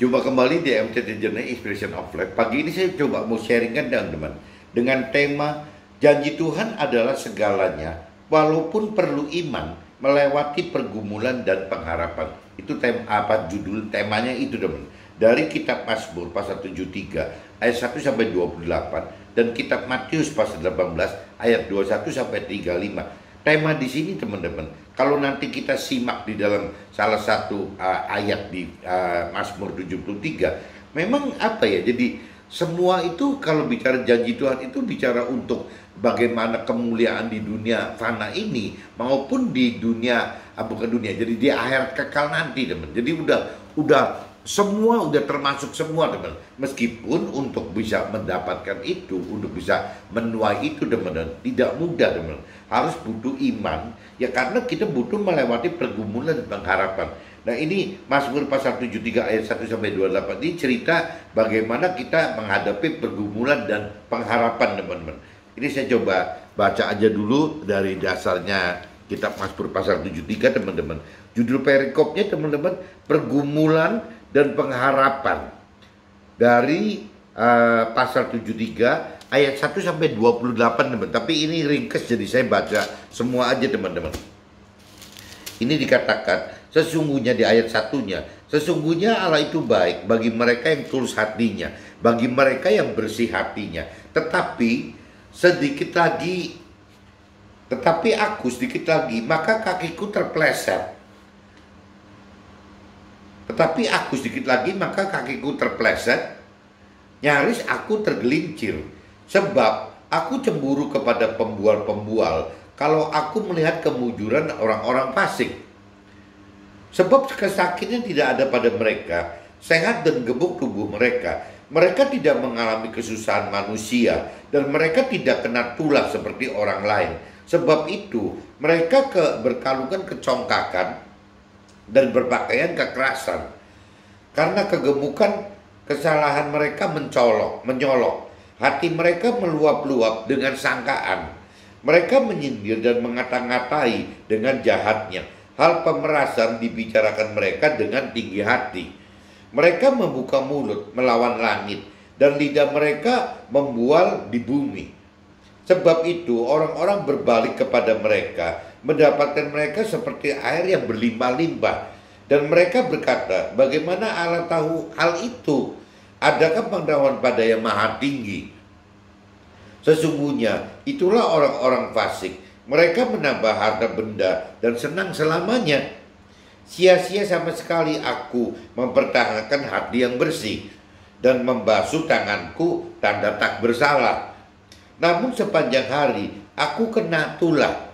Jumpa kembali di MTT Journey Expression of Life. Pagi ini saya coba mau sharingkan teman-teman dengan tema janji Tuhan adalah segalanya, walaupun perlu iman melewati pergumulan dan pengharapan. Itu judul temanya itu teman. Dari kitab Mazmur pasal 73 ayat 1 sampai 28 dan kitab Matius pasal 18 ayat 21 sampai 35. Tema di sini teman-teman, kalau nanti kita simak di dalam salah satu ayat di Mazmur 73, memang apa ya, jadi semua itu kalau bicara janji Tuhan itu bicara untuk bagaimana kemuliaan di dunia fana ini maupun di dunia, bukan dunia, jadi di akhir kekal nanti teman. Jadi udah semua udah termasuk semua teman. Meskipun untuk bisa mendapatkan itu, untuk bisa menuai itu teman, tidak mudah teman. Harus butuh iman ya, karena kita butuh melewati pergumulan dan pengharapan. Nah ini Mazmur pasal 73 ayat 1 sampai 28 ini cerita bagaimana kita menghadapi pergumulan dan pengharapan teman-teman. Ini saya coba baca aja dulu dari dasarnya kitab Mazmur pasal 73 teman-teman. Judul perikopnya teman-teman, pergumulan dan pengharapan, dari pasal 73 ayat 1 sampai 28 teman. Tapi ini ringkas jadi saya baca semua aja teman-teman. Ini dikatakan sesungguhnya di ayat satunya, sesungguhnya Allah itu baik bagi mereka yang tulus hatinya, bagi mereka yang bersih hatinya. Tetapi aku sedikit lagi maka kakiku terpleset. Tetapi aku sedikit lagi maka kakiku terpleset, nyaris aku tergelincir. Sebab aku cemburu kepada pembual-pembual kalau aku melihat kemujuran orang-orang fasik. Sebab kesakitan tidak ada pada mereka, sehat dan gemuk tubuh mereka. Mereka tidak mengalami kesusahan manusia, dan mereka tidak kena tulah seperti orang lain. Sebab itu mereka berkalungkan kecongkakan dan berpakaian kekerasan. Karena kegemukan kesalahan mereka menyolok. Hati mereka meluap-luap dengan sangkaan. Mereka menyindir dan mengata-ngatai dengan jahatnya. Hal pemerasan dibicarakan mereka dengan tinggi hati. Mereka membuka mulut melawan langit, dan lidah mereka membual di bumi. Sebab itu orang-orang berbalik kepada mereka, mendapatkan mereka seperti air yang berlimpah-limpah. Dan mereka berkata, bagaimana Allah tahu hal itu? Adakah pengetahuan pada yang maha tinggi? Sesungguhnya itulah orang-orang fasik. Mereka menambah harta benda dan senang selamanya. Sia-sia sama sekali aku mempertahankan hati yang bersih dan membasuh tanganku tanda tak bersalah. Namun sepanjang hari aku kena tulah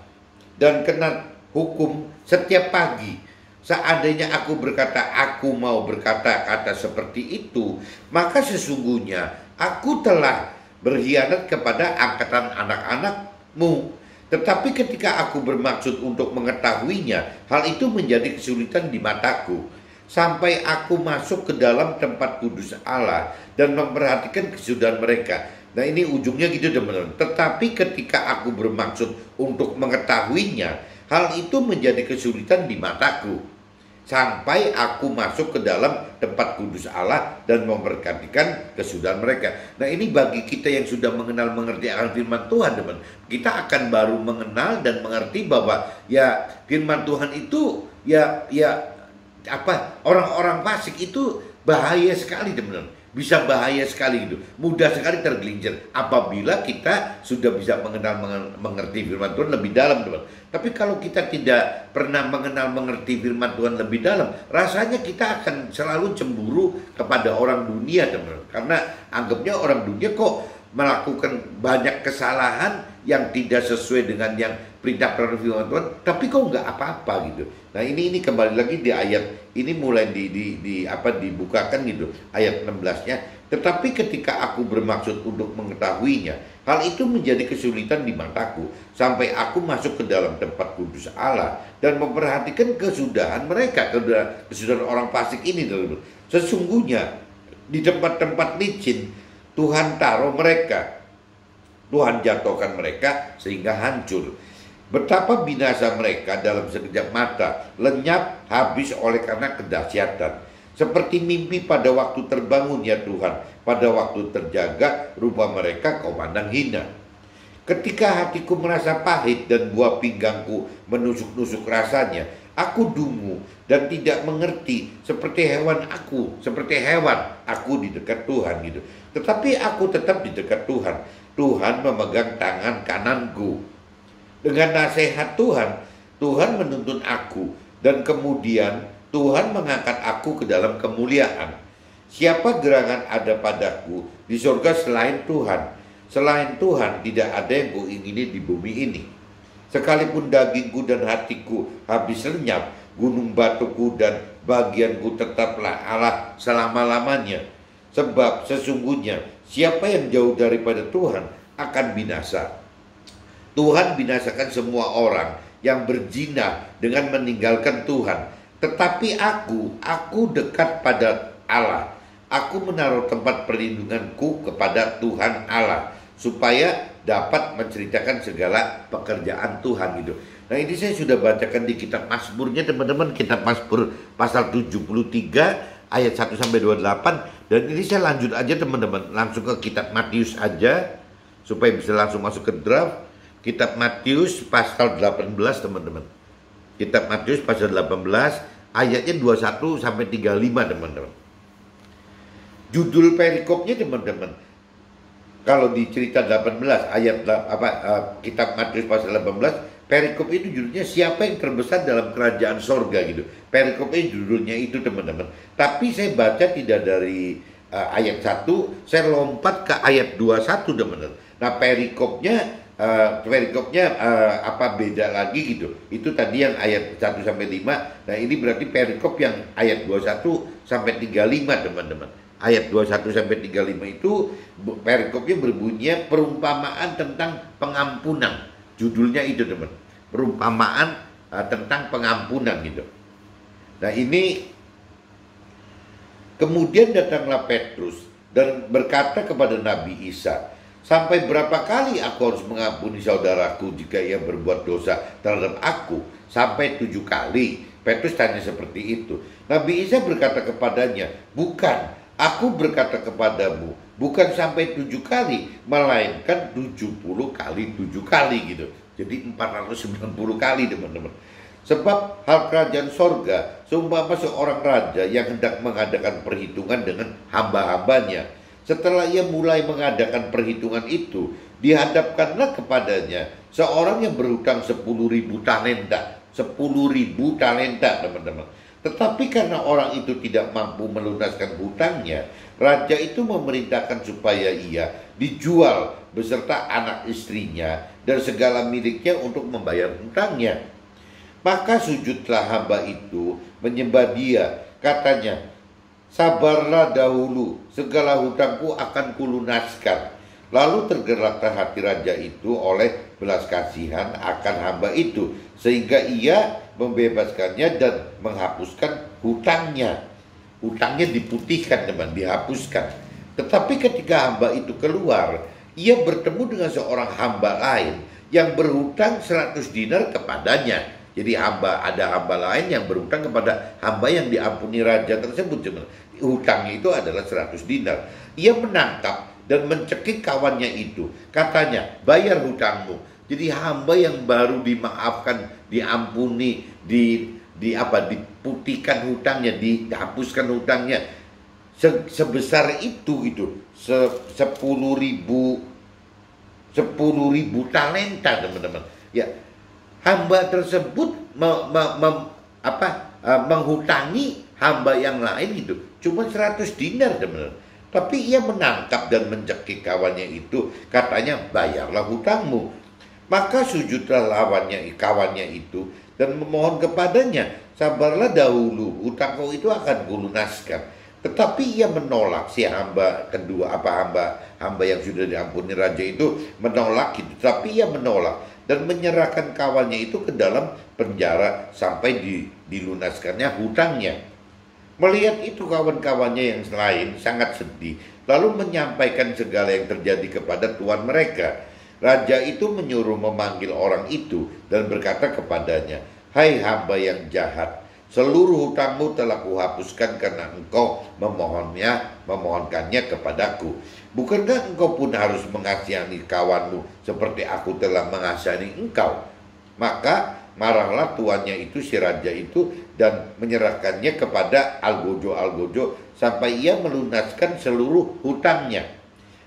dan kena hukum setiap pagi. Seandainya aku berkata aku mau berkata-kata seperti itu, maka sesungguhnya aku telah berkhianat kepada angkatan anak-anakmu. Tetapi ketika aku bermaksud untuk mengetahuinya, hal itu menjadi kesulitan di mataku. Sampai aku masuk ke dalam tempat kudus Allah dan memperhatikan kesudahan mereka. Nah ini ujungnya gitu teman-teman. Tetapi ketika aku bermaksud untuk mengetahuinya, hal itu menjadi kesulitan di mataku. Sampai aku masuk ke dalam tempat kudus Allah dan memperhatikan kesudahan mereka. Nah ini bagi kita yang sudah mengerti akan firman Tuhan teman. Kita akan baru mengenal dan mengerti bahwa ya firman Tuhan itu orang-orang fasik itu bahaya sekali teman-teman. Bisa bahaya sekali gitu, mudah sekali tergelincir apabila kita sudah bisa mengerti firman Tuhan lebih dalam teman. Tapi kalau kita tidak pernah mengerti firman Tuhan lebih dalam, rasanya kita akan selalu cemburu kepada orang dunia teman. Karena anggapnya orang dunia kok melakukan banyak kesalahan yang tidak sesuai dengan yang perintah firman Tuhan, tapi kok nggak apa-apa gitu. Nah ini kembali lagi di ayat ini mulai dibukakan gitu ayat 16-nya. Tetapi ketika aku bermaksud untuk mengetahuinya, hal itu menjadi kesulitan di mataku, sampai aku masuk ke dalam tempat kudus Allah dan memperhatikan kesudahan mereka, kesudahan orang fasik ini. Sesungguhnya di tempat-tempat licin Tuhan taruh mereka, Tuhan jatuhkan mereka sehingga hancur. Betapa binasa mereka dalam sekejap mata, lenyap habis oleh karena kedahsyatan. Seperti mimpi pada waktu terbangun ya Tuhan, pada waktu terjaga, rupa mereka kau pandang hina. Ketika hatiku merasa pahit dan buah pinggangku menusuk-nusuk rasanya, aku dungu dan tidak mengerti seperti hewan aku di dekat Tuhan gitu. Tetapi aku tetap di dekat Tuhan. Tuhan memegang tangan kananku. Dengan nasihat Tuhan, Tuhan menuntun aku dan kemudian Tuhan mengangkat aku ke dalam kemuliaan. Siapa gerangan ada padaku di surga selain Tuhan? Selain Tuhan tidak ada yang kuingini di bumi ini. Sekalipun dagingku dan hatiku habis lenyap, gunung batuku dan bagianku tetaplah Allah selama-lamanya. Sebab sesungguhnya siapa yang jauh daripada Tuhan akan binasa. Tuhan binasakan semua orang yang berzina dengan meninggalkan Tuhan. Tetapi aku dekat pada Allah. Aku menaruh tempat perlindunganku kepada Tuhan Allah, supaya dapat menceritakan segala pekerjaan Tuhan gitu. Nah, ini saya sudah bacakan di kitab Mazmurnya teman-teman, kitab Mazmur pasal 73 ayat 1 sampai 28, dan ini saya lanjut aja teman-teman, langsung ke kitab Matius aja supaya bisa langsung masuk ke draft. Kitab Matius pasal 18 teman-teman. Kitab Matius pasal 18 ayatnya 21 sampai 35 teman-teman. Judul perikopnya teman-teman, kalau di cerita 18 ayat kitab Matius pasal 18, perikop itu judulnya siapa yang terbesar dalam kerajaan sorga gitu. Perikopnya judulnya itu teman-teman. Tapi saya baca tidak dari ayat 1, saya lompat ke ayat 21 teman-teman. Nah, perikopnya apa beda lagi gitu. Itu tadi yang ayat 1 sampai 5. Nah, ini berarti perikop yang ayat 21 sampai 35 teman-teman. Ayat 21 sampai 35 itu perikopnya berbunyi perumpamaan tentang pengampunan. Judulnya itu teman. Perumpamaan tentang pengampunan gitu. Nah, ini kemudian datanglah Petrus dan berkata kepada Nabi Isa, sampai berapa kali aku harus mengampuni saudaraku jika ia berbuat dosa terhadap aku? Sampai 7 kali. Petrus tanya seperti itu. Nabi Isa berkata kepadanya, bukan, aku berkata kepadamu, bukan sampai 7 kali, melainkan 70 kali 7 kali gitu. Jadi 490 kali teman-teman. Sebab hal kerajaan sorga seumpama seorang raja yang hendak mengadakan perhitungan dengan hamba-hambanya. Setelah ia mulai mengadakan perhitungan itu, dihadapkanlah kepadanya seorang yang berhutang 10.000 talenta. 10.000 talenta teman-teman. Tetapi karena orang itu tidak mampu melunaskan hutangnya, raja itu memerintahkan supaya ia dijual beserta anak istrinya dan segala miliknya untuk membayar hutangnya. Maka sujudlah hamba itu menyembah dia, katanya, sabarlah dahulu, segala hutangku akan kulunaskan. Lalu tergeraklah hati raja itu oleh belas kasihan akan hamba itu, sehingga ia membebaskannya dan menghapuskan hutangnya. Hutangnya diputihkan teman, dihapuskan. Tetapi ketika hamba itu keluar, ia bertemu dengan seorang hamba lain yang berhutang 100 dinar kepadanya. Jadi ada hamba lain yang berhutang kepada hamba yang diampuni raja tersebut. Hutangnya itu adalah 100 dinar. Ia menangkap dan mencekik kawannya itu. Katanya, bayar hutangmu. Jadi hamba yang baru dimaafkan, diampuni, diputihkan hutangnya, dihapuskan hutangnya sebesar itu gitu. 10.000 talenta teman-teman. Ya, hamba tersebut menghutangi hamba yang lain gitu, cuma 100 dinar teman-teman. Tapi ia menangkap dan mencekik kawannya itu, katanya, bayarlah hutangmu. Maka sujudlah kawannya itu dan memohon kepadanya, sabarlah dahulu, hutangku itu akan kulunaskan. Tetapi ia menolak, si hamba kedua, hamba yang sudah diampuni raja itu menolak gitu. Tapi ia menolak dan menyerahkan kawannya itu ke dalam penjara sampai dilunaskannya hutangnya. Melihat itu kawan-kawannya yang lain sangat sedih, lalu menyampaikan segala yang terjadi kepada tuan mereka. Raja itu menyuruh memanggil orang itu dan berkata kepadanya, hai hamba yang jahat, Seluruh hutangmu telah kuhapuskan karena engkau memohonkannya kepadaku. Bukankah engkau pun harus mengasihani kawanmu seperti aku telah mengasihani engkau? Maka marahlah tuannya itu, si raja itu, dan menyerahkannya kepada algojo-algojo sampai ia melunaskan seluruh hutangnya.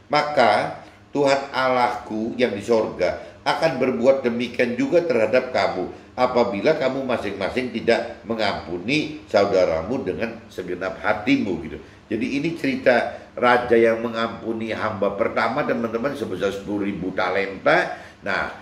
Maka Tuhan Allahku yang di sorga akan berbuat demikian juga terhadap kamu apabila kamu masing-masing tidak mengampuni saudaramu dengan segenap hatimu gitu. Jadi ini cerita raja yang mengampuni hamba pertama, teman-teman, sebesar 10.000 talenta. Nah,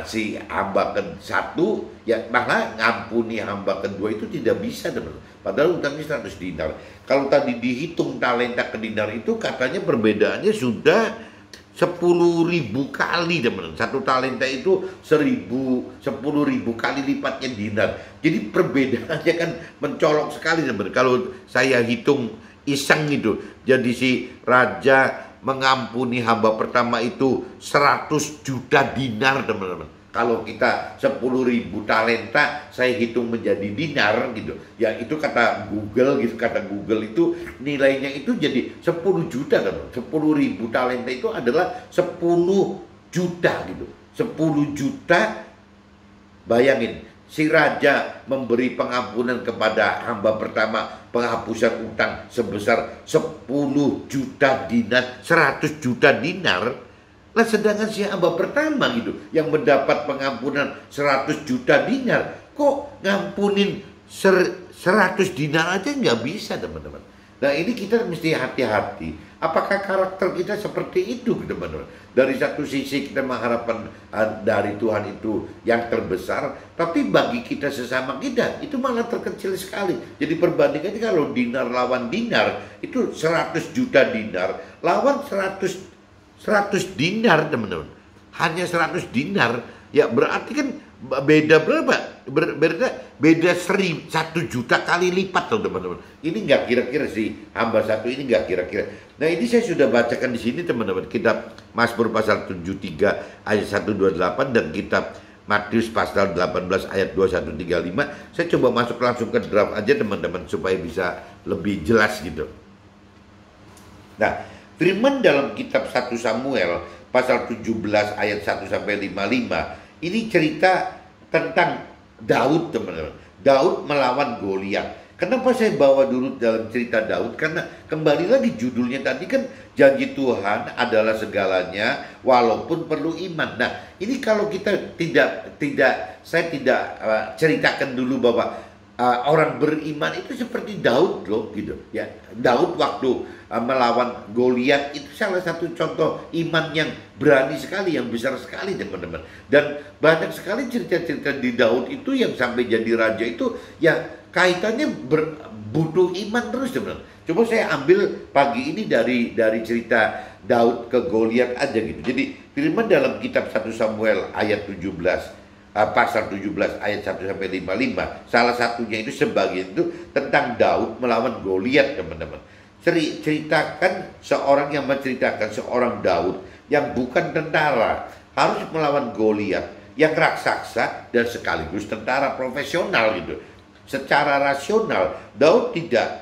si hamba ke-1 ya malah ngampuni hamba kedua itu tidak bisa, teman-teman. Padahal utangnya 100 dinar. Kalau tadi dihitung talenta ke dinar itu katanya perbedaannya sudah 10.000 kali, teman-teman. Satu talenta itu 10.000 kali lipatnya dinar. Jadi perbedaannya kan mencolok sekali, teman-teman. Kalau saya hitung iseng itu, jadi si raja mengampuni hamba pertama itu 100 juta dinar, teman-teman. Kalau kita 10.000 talenta saya hitung menjadi dinar gitu, ya itu kata Google gitu, kata Google itu nilainya itu jadi 10 juta kan. 10.000 talenta itu adalah 10 juta gitu. 10 juta, bayangin, si raja memberi pengampunan kepada hamba pertama, penghapusan utang sebesar 10 juta dinar, 100 juta dinar. Nah, sedangkan si hamba pertama gitu yang mendapat pengampunan 100 juta dinar, kok ngampunin 100 dinar aja nggak bisa, teman-teman. Nah, ini kita mesti hati-hati. Apakah karakter kita seperti itu, teman-teman? Dari satu sisi kita mengharapkan dari Tuhan itu yang terbesar, tapi bagi kita sesama kita itu malah terkecil sekali. Jadi perbandingannya kalau dinar lawan dinar itu 100 juta dinar lawan 100 dinar, teman-teman. Hanya 100 dinar, ya berarti kan beda berapa? Beda 1 juta kali lipat tuh, teman-teman. Ini nggak kira-kira sih, hamba satu ini nggak kira-kira. Nah, ini saya sudah bacakan di sini, teman-teman. Kitab Mazmur pasal 73 ayat 128 dan kitab Matius pasal 18 ayat 2135. Saya coba masuk langsung ke draft aja, teman-teman, supaya bisa lebih jelas gitu. Nah, firman dalam kitab 1 Samuel pasal 17 ayat 1 sampai 55 ini cerita tentang Daud, teman-teman. Daud melawan Goliat. Kenapa saya bawa dulu dalam cerita Daud? Karena kembali lagi judulnya tadi kan janji Tuhan adalah segalanya walaupun perlu iman. Nah, ini kalau kita saya tidak ceritakan dulu bahwa orang beriman itu seperti Daud loh gitu ya. Daud waktu melawan Goliat itu salah satu contoh iman yang berani sekali, yang besar sekali, teman-teman. Dan banyak sekali cerita-cerita di Daud itu yang sampai jadi raja itu ya kaitannya butuh iman terus, teman-teman. Coba saya ambil pagi ini dari cerita Daud ke Goliat aja gitu. Jadi firman dalam kitab 1 Samuel ayat 17 pasal 17 ayat 1 sampai 55. Salah satunya itu sebagian itu tentang Daud melawan Goliat, teman-teman. Ceritakan seorang yang menceritakan seorang Daud yang bukan tentara harus melawan Goliat yang raksasa dan sekaligus tentara profesional gitu. Secara rasional Daud tidak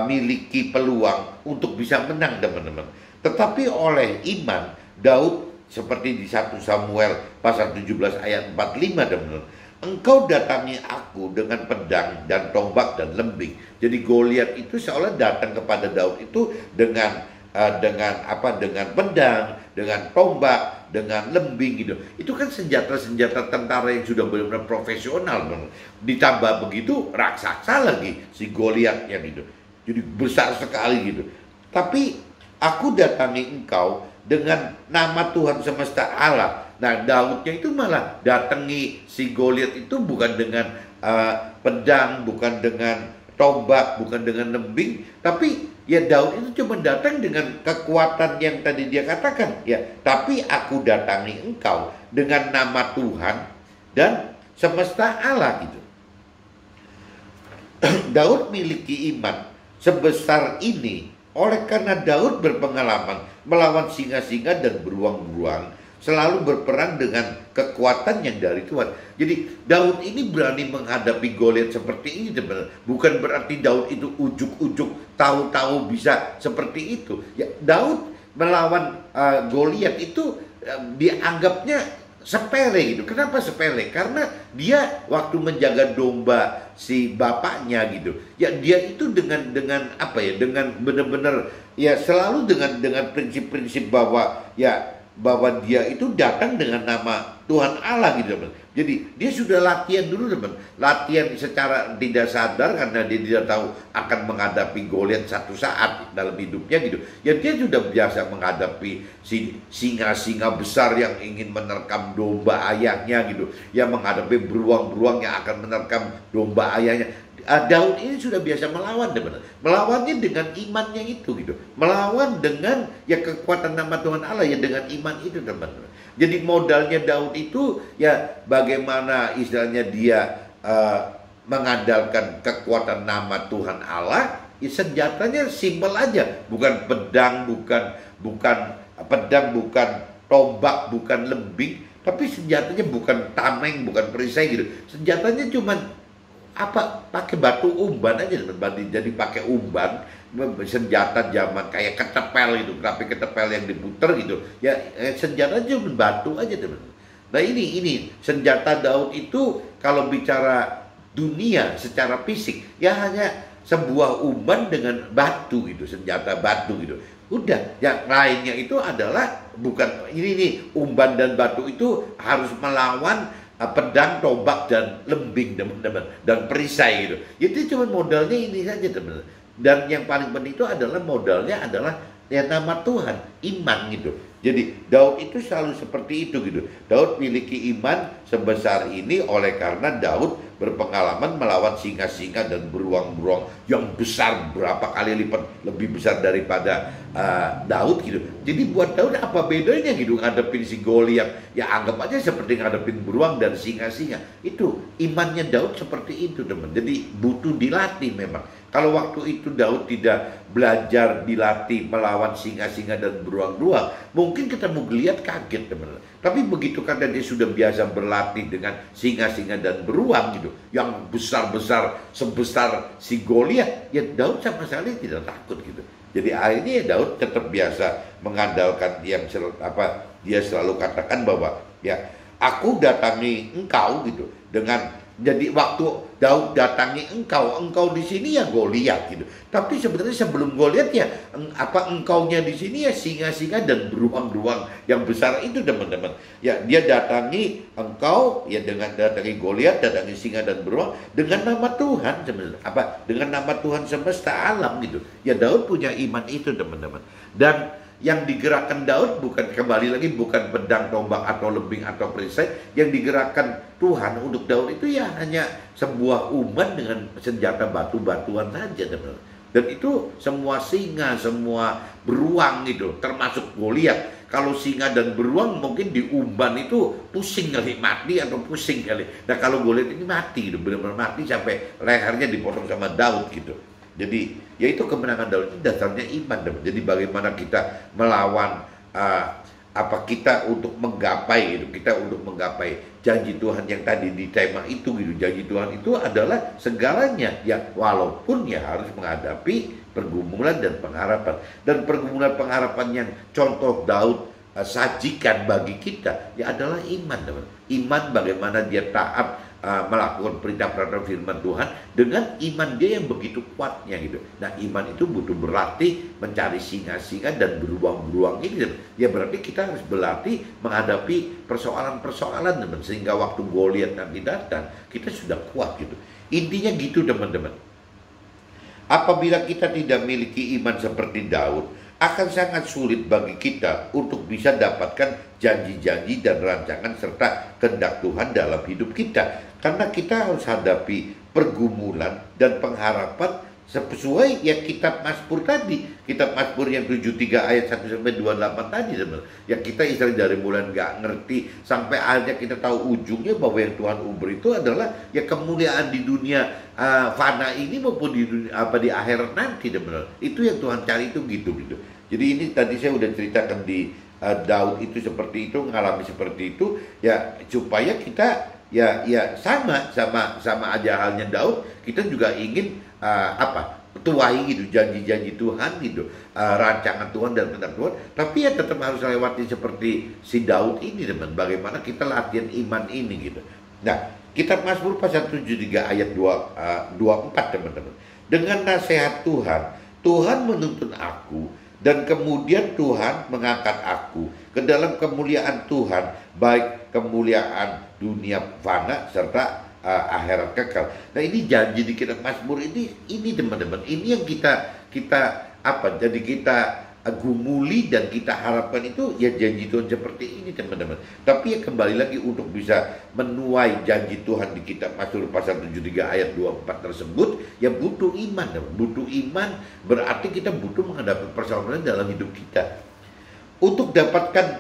miliki peluang untuk bisa menang, teman-teman. Tetapi oleh iman Daud seperti di 1 Samuel pasal 17 ayat 45, teman-teman. Engkau datangi aku dengan pedang dan tombak dan lembing. Jadi Goliat itu seolah datang kepada Daud itu dengan pedang, dengan tombak, dengan lembing gitu. Itu kan senjata-senjata tentara yang sudah benar-benar profesional. Ditambah begitu raksasa lagi si Goliatnya gitu. Jadi besar sekali gitu. Tapi aku datangi engkau dengan nama Tuhan semesta Allah. Nah, Daudnya itu malah datangi si Goliat itu bukan dengan pedang, bukan dengan tombak, bukan dengan lembing, tapi ya Daud itu cuma datang dengan kekuatan yang tadi dia katakan, ya. Tapi aku datangi engkau dengan nama Tuhan dan semesta Allah gitu. Daud miliki iman sebesar ini oleh karena Daud berpengalaman melawan singa-singa dan beruang-beruang selalu berperang dengan kekuatan yang dari Tuhan. Jadi Daud ini berani menghadapi Goliat seperti ini, teman-teman. Bukan berarti Daud itu ujuk-ujuk tahu-tahu bisa seperti itu. Ya, Daud melawan Goliat itu dianggapnya sepele gitu. Kenapa sepele? Karena dia waktu menjaga domba si bapaknya gitu. Ya dia itu dengan apa ya? Dengan benar-benar ya selalu dengan prinsip-prinsip bahwa dia itu datang dengan nama Tuhan Allah gitu, teman. Jadi dia sudah latihan dulu, teman. Latihan secara tidak sadar karena dia tidak tahu akan menghadapi Goliat satu saat dalam hidupnya gitu. Ya dia sudah biasa menghadapi singa-singa besar yang ingin menerkam domba ayahnya gitu. Yang menghadapi beruang-beruang yang akan menerkam domba ayahnya. Daud ini sudah biasa melawan, teman. Melawannya dengan imannya itu gitu. Melawan dengan ya kekuatan nama Tuhan Allah ya dengan iman itu, teman. Jadi modalnya Daud itu ya bagaimana istilahnya dia mengandalkan kekuatan nama Tuhan Allah. Ya senjatanya simpel aja, bukan pedang, bukan tombak, bukan lembing, tapi senjatanya bukan tameng, bukan perisai gitu. Senjatanya cuman pakai batu umban aja, teman. Jadi pakai umban, senjata zaman kayak ketepel gitu, tapi ketepel yang diputer gitu. Ya senjata cuma batu aja, teman. Nah ini senjata Daud itu kalau bicara dunia secara fisik ya hanya sebuah umban dengan batu gitu, senjata batu gitu. Udah, yang lainnya itu adalah bukan ini nih, umban dan batu itu harus melawan pedang, tombak, dan lembing, teman-teman, dan perisai gitu. Itu cuma modalnya ini saja, teman-teman. Dan yang paling penting itu adalah modalnya adalah ya nama Tuhan, iman gitu. Jadi Daud itu selalu seperti itu gitu. Daud miliki iman sebesar ini oleh karena Daud berpengalaman melawan singa-singa dan beruang-beruang yang besar berapa kali lipat lebih besar daripada Daud gitu. Jadi buat Daud apa bedanya gitu ngadepin si Goliat? Ya anggap aja seperti ngadepin beruang dan singa-singa. Itu imannya Daud seperti itu, teman. Jadi butuh dilatih memang. Kalau waktu itu Daud tidak belajar dilatih melawan singa-singa dan beruang-beruang, mungkin ketemu Goliat kaget, teman. Tapi begitu karena dia sudah biasa berlatih dengan singa-singa dan beruang gitu, yang besar-besar sebesar si Goliat, ya Daud sama sekali tidak takut gitu. Jadi akhirnya ya Daud tetap biasa mengandalkan dia selalu katakan bahwa ya aku datangi engkau gitu dengan. Jadi waktu Daud datangi engkau di sini ya Goliat gitu. Tapi sebenarnya sebelum Goliat ya engkaunya di sini ya singa-singa dan beruang-beruang yang besar itu, teman-teman. Ya dia datangi engkau ya dengan datangi Goliat, datangi singa dan beruang dengan nama Tuhan sebenarnya. Dengan nama Tuhan semesta alam gitu. Ya Daud punya iman itu, teman-teman. Dan yang digerakkan Daud bukan pedang, tombak atau lembing atau perisai. Yang digerakkan Tuhan untuk Daud itu ya hanya sebuah umban dengan senjata batu-batuan saja, teman-teman. Dan itu semua singa, semua beruang gitu, termasuk Goliat. Kalau singa dan beruang mungkin diumban itu pusing kali, mati atau pusing kali. Nah kalau Goliat ini mati gitu, benar-benar mati sampai lehernya dipotong sama Daud gitu. Jadi yaitu kemenangan Daud itu dasarnya iman, teman. Jadi bagaimana kita melawan kita untuk menggapai gitu, kita untuk menggapai janji Tuhan yang tadi di tema itu gitu. Janji Tuhan itu adalah segalanya ya, walaupun ya harus menghadapi pergumulan dan pengharapan. Dan pergumulan pengharapan yang contoh Daud sajikan bagi kita ya adalah iman, teman. Iman bagaimana dia taat melakukan perintah-perintah firman Tuhan dengan iman dia yang begitu kuatnya gitu. Nah iman itu butuh berlatih mencari singa-singa dan beruang-beruang ini. Ya berarti kita harus berlatih menghadapi persoalan-persoalan, teman, sehingga waktu Goliat nanti datang kita sudah kuat gitu. Intinya gitu, teman-teman. Apabila kita tidak memiliki iman seperti Daud, akan sangat sulit bagi kita untuk bisa dapatkan janji-janji dan rancangan serta kehendak Tuhan dalam hidup kita. Karena kita harus hadapi pergumulan dan pengharapan sesuai ya kitab Mazmur tadi. Kitab Mazmur yang 73 ayat 1-28 tadi, teman. Ya kita istilahnya dari mulai nggak ngerti sampai akhirnya kita tahu ujungnya bahwa yang Tuhan uberi itu adalah ya kemuliaan di dunia fana ini maupun di dunia, di akhirat nanti, teman. Itu yang Tuhan cari itu gitu. Jadi ini tadi saya udah ceritakan di Daud itu seperti itu, mengalami seperti itu, ya supaya kita ya sama aja halnya Daud, kita juga ingin tuai gitu janji-janji Tuhan gitu, rancangan Tuhan dan kehendak Tuhan, tapi ya tetap harus lewati seperti si Daud ini teman, bagaimana kita latihan iman ini gitu. Nah, Kitab Mazmur pasal 73 ayat 24 teman-teman, dengan nasihat Tuhan menuntun aku, dan kemudian Tuhan mengangkat aku ke dalam kemuliaan Tuhan, baik kemuliaan dunia fana serta akhirat kekal. Nah, ini janji di kitab Mazmur ini teman-teman, ini yang kita jadi kita gumuli dan kita harapkan itu ya janji Tuhan seperti ini teman-teman. Tapi ya kembali lagi untuk bisa menuai janji Tuhan di kitab Mazmur pasal 73 ayat 24 tersebut ya butuh iman. Butuh iman berarti kita butuh menghadapi persoalan dalam hidup kita. Untuk dapatkan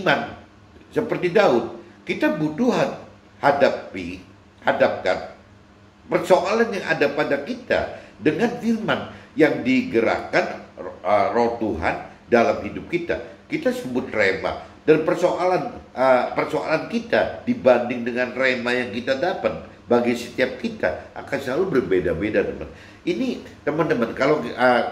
iman seperti Daud, kita butuh hadapkan persoalan yang ada pada kita dengan firman yang digerakkan roh Tuhan dalam hidup kita. Kita sebut rema, dan persoalan kita dibanding dengan rema yang kita dapat bagi setiap kita akan selalu berbeda-beda teman. Ini teman-teman kalau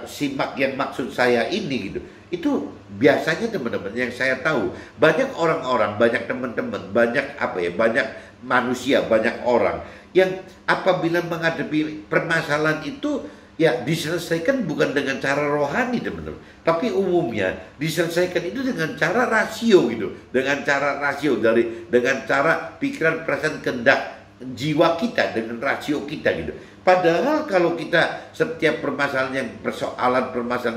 simak yang maksud saya ini gitu, itu biasanya teman-teman yang saya tahu banyak orang-orang, banyak teman-teman, banyak banyak manusia, banyak orang yang apabila menghadapi permasalahan itu ya diselesaikan bukan dengan cara rohani teman-teman, tapi umumnya diselesaikan itu dengan cara rasio gitu, dengan cara pikiran, perasaan, kehendak jiwa kita, dengan rasio kita gitu. Padahal kalau kita setiap permasalahan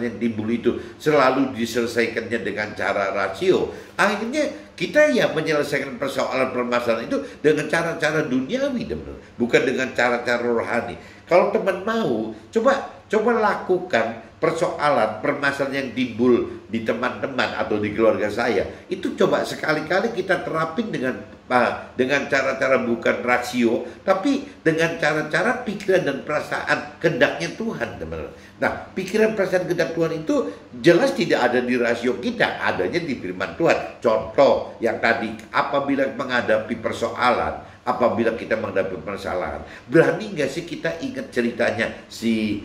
yang timbul itu selalu diselesaikannya dengan cara rasio, akhirnya kita ya menyelesaikan permasalahan itu dengan cara-cara duniawi, bukan dengan cara-cara rohani. Kalau teman mau, coba lakukan permasalahan yang timbul di teman-teman atau di keluarga saya, itu coba sekali-kali kita terapin dengan cara-cara bukan rasio, tapi dengan cara-cara pikiran dan perasaan kehendaknya Tuhan, teman-teman. Nah, pikiran perasaan kehendak Tuhan itu jelas tidak ada di rasio kita, adanya di firman Tuhan. Contoh yang tadi, apabila menghadapi persoalan, apabila kita menghadapi permasalahan, berani nggak sih kita ingat ceritanya si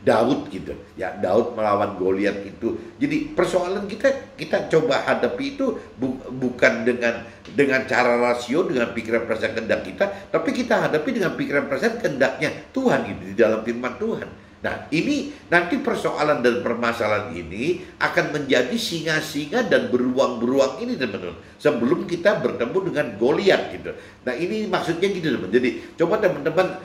Daud gitu ya, Daud melawan Goliat itu. Jadi persoalan kita coba hadapi itu bukan dengan cara rasio, dengan pikiran perasaan kehendak kita, tapi kita hadapi dengan pikiran perasaan kehendaknya Tuhan gitu di dalam firman Tuhan. Nah, ini nanti persoalan dan permasalahan ini akan menjadi singa-singa dan beruang-beruang ini teman-teman, sebelum kita bertemu dengan Goliat gitu. Nah, ini maksudnya gitu teman. Jadi coba teman-teman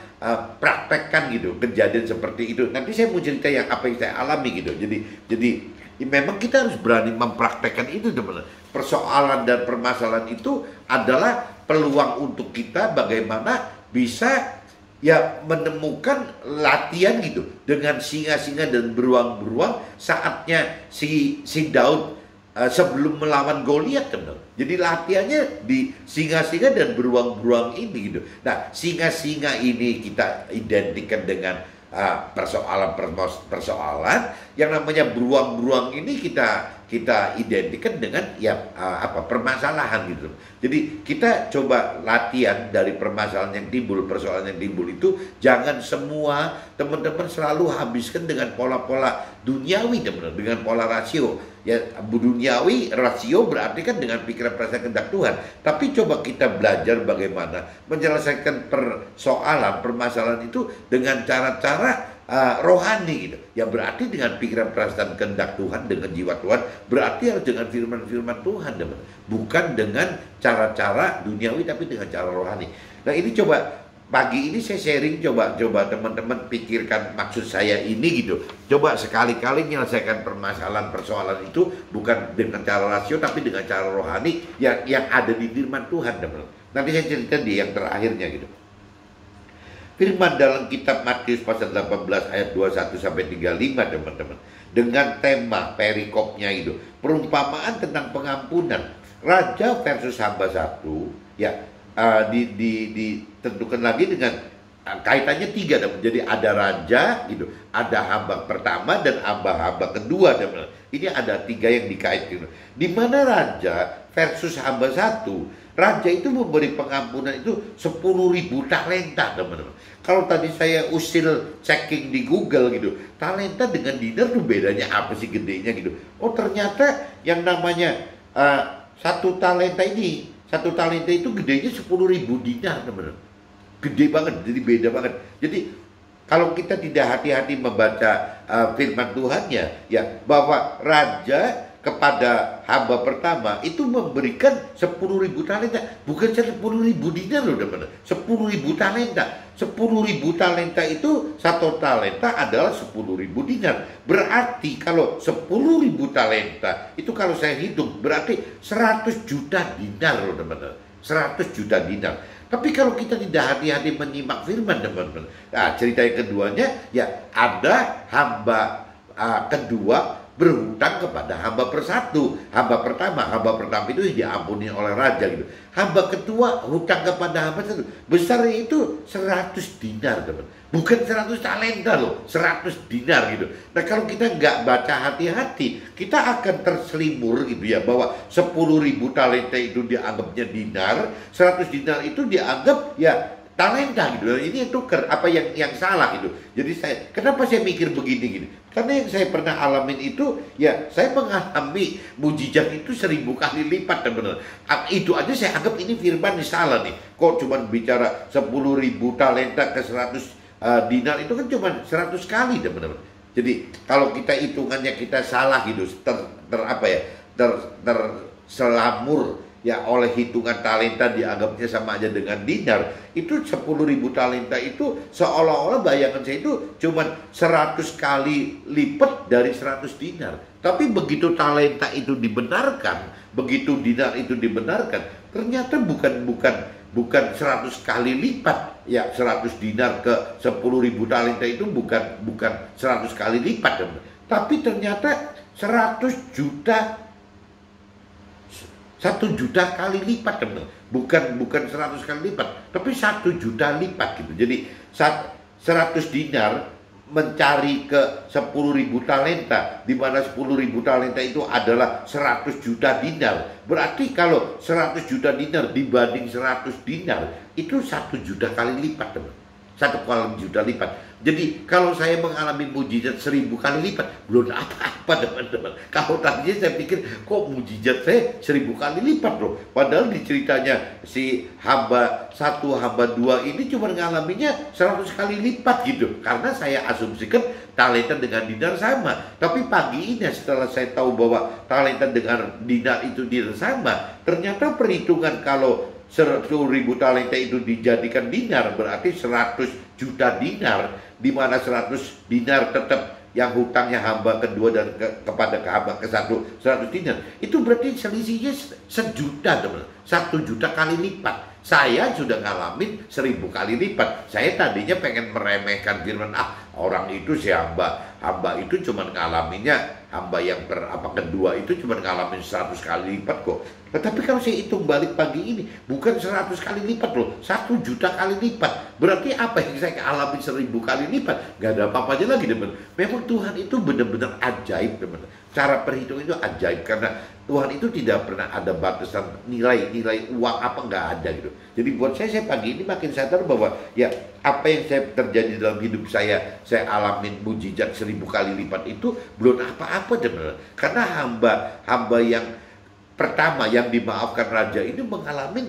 praktekkan gitu kejadian seperti itu. Nanti saya mau cerita apa yang saya alami gitu. Jadi memang kita harus berani mempraktekkan itu teman-teman. Persoalan dan permasalahan itu adalah peluang untuk kita bagaimana bisa ya menemukan latihan gitu dengan singa-singa dan beruang-beruang saatnya si Daud sebelum melawan Goliat teman. Jadi latihannya di singa-singa dan beruang-beruang ini gitu. Nah, singa-singa ini kita identikan dengan persoalan yang namanya beruang-beruang ini kita identikan dengan permasalahan gitu. Jadi kita coba latihan dari permasalahan yang timbul, persoalan yang timbul itu jangan semua teman-teman selalu habiskan dengan pola-pola duniawi teman-teman, dengan pola rasio. Ya, duniawi rasio berarti kan dengan pikiran perasaan kehendak Tuhan. Tapi coba kita belajar bagaimana menyelesaikan permasalahan itu dengan cara-cara rohani gitu. Ya berarti dengan pikiran perasaan kehendak Tuhan, dengan jiwa Tuhan, berarti harus dengan firman-firman Tuhan, teman. Bukan dengan cara-cara duniawi tapi dengan cara rohani. Nah, ini coba pagi ini saya sharing, coba teman-teman pikirkan maksud saya ini gitu. Coba sekali-kali menyelesaikan persoalan itu bukan dengan cara rasio tapi dengan cara rohani yang ada di firman Tuhan, teman. Nanti saya cerita di yang terakhirnya gitu. Firman dalam kitab Matius pasal 18 ayat 21 sampai 35 teman-teman. Dengan tema perikopnya itu, perumpamaan tentang pengampunan. Raja versus hamba satu, ya ditentukan lagi dengan kaitannya tiga, teman. Jadi ada raja gitu, ada hamba pertama dan hamba kedua, teman. Ini ada tiga yang dikaitkan. Di mana raja versus hamba satu, raja itu memberi pengampunan itu 10.000 talenta, teman-teman. Kalau tadi saya usil checking di Google gitu, talenta dengan dinar tuh bedanya apa sih gedenya gitu. Oh ternyata yang namanya satu talenta itu gedenya 10.000 dinar, teman-teman. Gede banget, jadi beda banget. Jadi kalau kita tidak hati-hati membaca firman Tuhannya, ya bahwa raja kepada hamba pertama itu memberikan 10.000 talenta, bukan 10.000 dinar loh, teman-teman. 10.000 talenta. 10.000 talenta itu satu talenta adalah 10.000 dinar. Berarti kalau 10.000 talenta itu kalau saya hitung berarti 100 juta dinar loh, teman-teman. 100 juta dinar. Tapi kalau kita tidak hati-hati menyimak firman, teman-teman. Nah, cerita yang keduanya, ya ada hamba kedua berhutang kepada hamba persatu. Hamba pertama itu diampuni oleh raja gitu. Hamba kedua hutang kepada hamba satu. Besarnya itu 100 dinar, teman. Bukan 100 talenta loh, 100 dinar gitu. Nah kalau kita nggak baca hati-hati, kita akan terselimur gitu ya, bahwa 10.000 talenta itu dianggapnya dinar, 100 dinar itu dianggap ya talenta gitu. Ini tuker apa yang salah gitu. Jadi kenapa saya mikir begini gitu? Karena yang saya pernah alamin itu, ya saya mengalami mujizat itu 1.000 kali lipat, teman-teman. Itu aja saya anggap ini firman salah nih. Kok cuma bicara 10.000 talenta ke 100 dinar, itu kan cuma 100 kali, teman-teman. Jadi kalau kita hitungannya kita salah gitu, terselamur ya oleh hitungan talenta, dianggapnya sama aja dengan dinar. Itu 10.000 talenta itu seolah-olah bayangan saya itu cuma 100 kali lipat dari 100 dinar. Tapi begitu talenta itu dibenarkan, begitu dinar itu dibenarkan, ternyata bukan 100 kali lipat. Ya 100 dinar ke 10.000 talenta itu bukan 100 kali lipat, teman. Tapi ternyata 100 juta 1 juta kali lipat, teman. Bukan 100 kali lipat, tapi 1 juta lipat gitu. Jadi 100 dinar mencari ke 10.000 talenta, di mana 10.000 talenta itu adalah 100 juta dinar. Berarti kalau 100 juta dinar dibanding 100 dinar itu 1 juta kali lipat, teman. 1 kali juta lipat. Jadi kalau saya mengalami mujizat 1.000 kali lipat, belum apa-apa, teman-teman. Kalau tadinya saya pikir kok mujizat saya 1.000 kali lipat loh. Padahal di ceritanya si hamba 1, hamba 2 ini cuma ngalaminya 100 kali lipat gitu. Karena saya asumsikan talenta dengan dinar sama. Tapi pagi ini setelah saya tahu bahwa talenta dengan dinar itu dinar sama, ternyata perhitungan kalau 100.000 talenta itu dijadikan dinar berarti 100 juta dinar, di mana 100 dinar tetap yang hutangnya hamba kedua dan kepada hamba ke satu 100 dinar. Itu berarti selisihnya 1 juta, teman. 1 juta kali lipat. Saya sudah ngalamin 1.000 kali lipat. Saya tadinya pengen meremehkan firman, orang itu si hamba itu cuma ngalaminnya, hamba yang kedua itu cuma ngalamin 100 kali lipat kok. Tetapi kalau saya hitung balik pagi ini, bukan 100 kali lipat loh, 1 juta kali lipat. Berarti apa yang saya alami 1.000 kali lipat? Gak ada apa-apanya lagi, teman. Memang Tuhan itu benar-benar ajaib, teman. Cara perhitungan itu ajaib, karena Tuhan itu tidak pernah ada batasan nilai uang apa, nggak ada gitu. Jadi buat saya pagi ini makin sadar bahwa ya apa yang saya terjadi dalam hidup saya alamin mujizat 1.000 kali lipat itu belum apa-apa, teman. Karena hamba yang pertama yang dimaafkan raja ini mengalami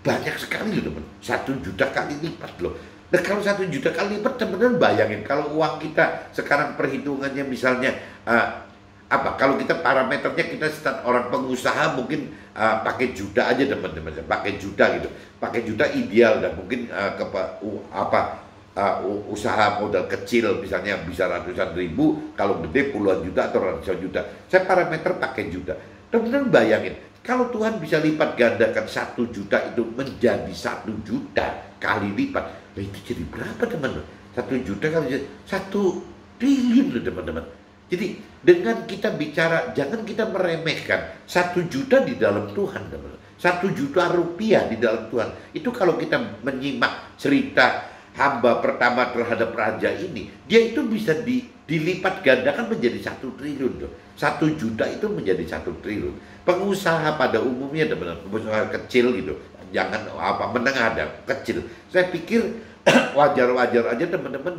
banyak sekali loh, teman. 1 juta kali lipat loh. Nah kalau 1 juta kali lipat, teman-teman bayangin kalau uang kita sekarang perhitungannya misalnya kalau kita parameternya kita start orang pengusaha mungkin pakai juta aja, teman-teman, pakai juta gitu, pakai juta ideal, dan mungkin usaha modal kecil misalnya bisa ratusan ribu, kalau gede puluhan juta atau ratusan juta. Saya parameter pakai juta. Teman-teman bayangin kalau Tuhan bisa lipat gandakan 1 juta itu menjadi 1 juta kali lipat, nah itu jadi berapa, teman-teman? 1 juta kali 1 triliun loh, teman-teman. Jadi dengan kita bicara, jangan kita meremehkan 1 juta di dalam Tuhan, teman-teman. 1 juta rupiah di dalam Tuhan. Itu kalau kita menyimak cerita hamba pertama terhadap raja ini, dia itu bisa dilipat gandakan menjadi 1 triliun tuh. 1 juta itu menjadi 1 triliun. Pengusaha pada umumnya, pengusaha kecil gitu, jangan menengah dan kecil. Saya pikir wajar-wajar aja teman-teman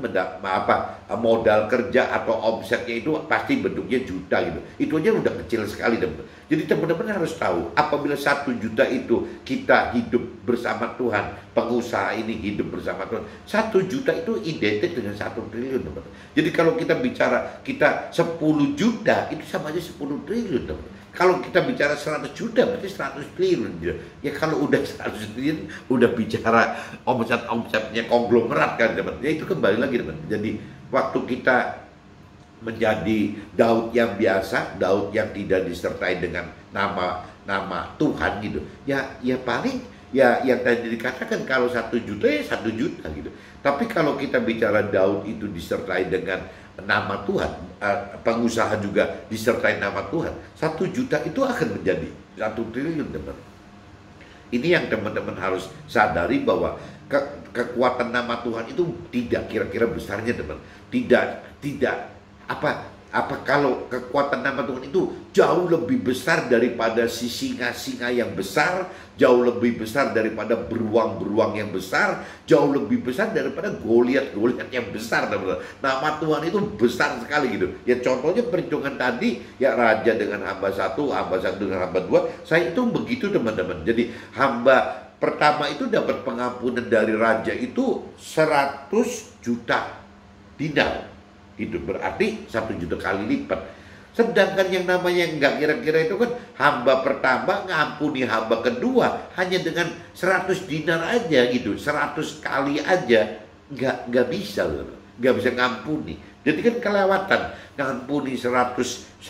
modal kerja atau omsetnya itu pasti bentuknya juta gitu. Itu aja udah kecil sekali teman-teman. Jadi teman-teman harus tahu, apabila 1 juta itu kita hidup bersama Tuhan, pengusaha ini hidup bersama Tuhan, 1 juta itu identik dengan 1 triliun teman-teman. Jadi kalau kita bicara kita 10 juta itu sama aja 10 triliun teman-teman. Kalau kita bicara 100 juta berarti 100 triliun gitu. Ya kalau udah 100 triliun udah bicara omsetnya konglomerat kan teman. Ya itu kembali lagi teman. Jadi waktu kita menjadi Daud yang biasa, Daud yang tidak disertai dengan nama Tuhan gitu. Ya paling ya yang tadi dikatakan kalau 1 juta ya 1 juta gitu. Tapi kalau kita bicara Daud itu disertai dengan nama Tuhan, pengusaha juga disertai nama Tuhan, 1 juta itu akan menjadi 1 triliun teman. Ini yang teman-teman harus sadari bahwa kekuatan nama Tuhan itu tidak kira-kira besarnya teman. Tidak kalau kekuatan nama Tuhan itu jauh lebih besar daripada si singa-singa yang besar, jauh lebih besar daripada beruang-beruang yang besar, jauh lebih besar daripada Goliat yang besar teman-teman. Nama Tuhan itu besar sekali gitu. Ya contohnya perhitungan tadi, ya raja dengan hamba satu dengan hamba dua, saya itu begitu teman-teman. Jadi hamba pertama itu dapat pengampunan dari raja itu 100 juta dinar. Itu berarti 1 juta kali lipat. Sedangkan yang namanya nggak kira-kira itu kan hamba pertama ngampuni hamba kedua hanya dengan 100 dinar aja gitu, 100 kali aja nggak bisa loh, nggak bisa ngampuni. Jadi kan kelewatan ngampuni 100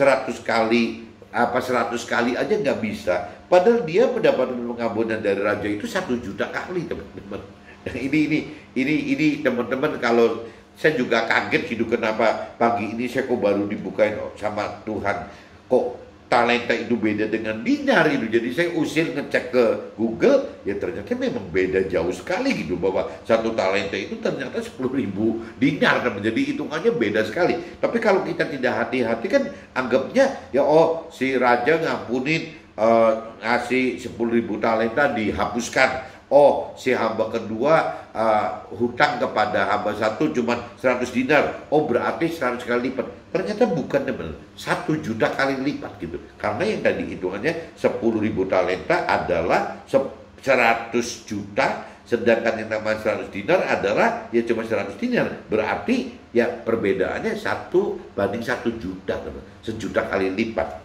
kali 100 kali aja nggak bisa. Padahal dia mendapatkan pengampunan dari raja itu 1 juta kali teman-teman. Nah, ini teman-teman, kalau saya juga kaget gitu kenapa pagi ini saya kok baru dibukain sama Tuhan, kok talenta itu beda dengan dinar itu. Jadi saya usir ngecek ke Google, ya ternyata memang beda jauh sekali gitu, bahwa 1 talenta itu ternyata 10.000 dinar, jadi hitungannya beda sekali. Tapi kalau kita tidak hati-hati kan anggapnya ya si raja ngampunin ngasih 10.000 talenta dihapuskan. Si hamba kedua hutang kepada hamba satu cuma 100 dinar. Berarti 100 kali lipat. Ternyata bukan teman, 1 juta kali lipat gitu. Karena yang tadi hitungannya 10.000 talenta adalah 100 juta, sedangkan yang namanya 100 dinar adalah ya cuma 100 dinar. Berarti ya perbedaannya 1 banding 1 juta teman. 1 juta kali lipat.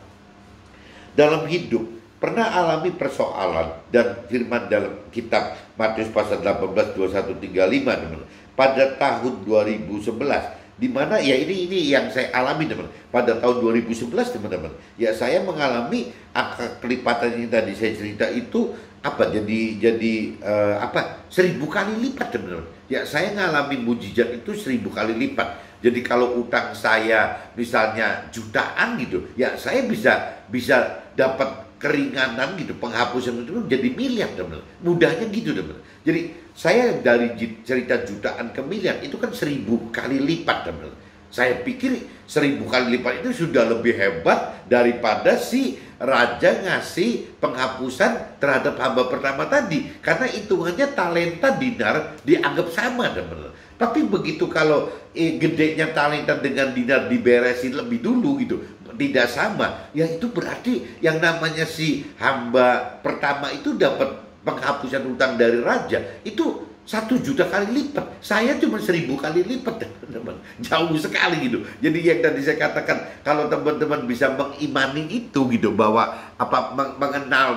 Dalam hidup pernah alami persoalan, dan firman dalam kitab Matius pasal 18, 21, 35 teman, pada tahun 2011, di mana ya ini yang saya alami teman, pada tahun 2011 teman-teman, ya saya mengalami angka kelipatan yang tadi saya cerita itu jadi 1000 kali lipat teman-teman. Ya saya ngalami mujizat itu 1000 kali lipat. Jadi kalau utang saya misalnya jutaan gitu, ya saya bisa dapat keringanan gitu, penghapusan itu jadi miliar teman. Mudahnya gitu teman. Jadi saya dari cerita jutaan ke miliar itu kan 1000 kali lipat teman. Saya pikir 1000 kali lipat itu sudah lebih hebat daripada si raja ngasih penghapusan terhadap hamba pertama tadi, karena hitungannya talenta dinar dianggap sama teman. Tapi begitu kalau gedenya talenta dengan dinar diberesin lebih dulu gitu, tidak sama, ya itu berarti yang namanya si hamba pertama itu dapat penghapusan utang dari raja itu 1 juta kali lipat. Saya cuma 1000 kali lipat teman-teman. Jauh sekali gitu. Jadi yang tadi saya katakan, kalau teman-teman bisa mengimani itu gitu, bahwa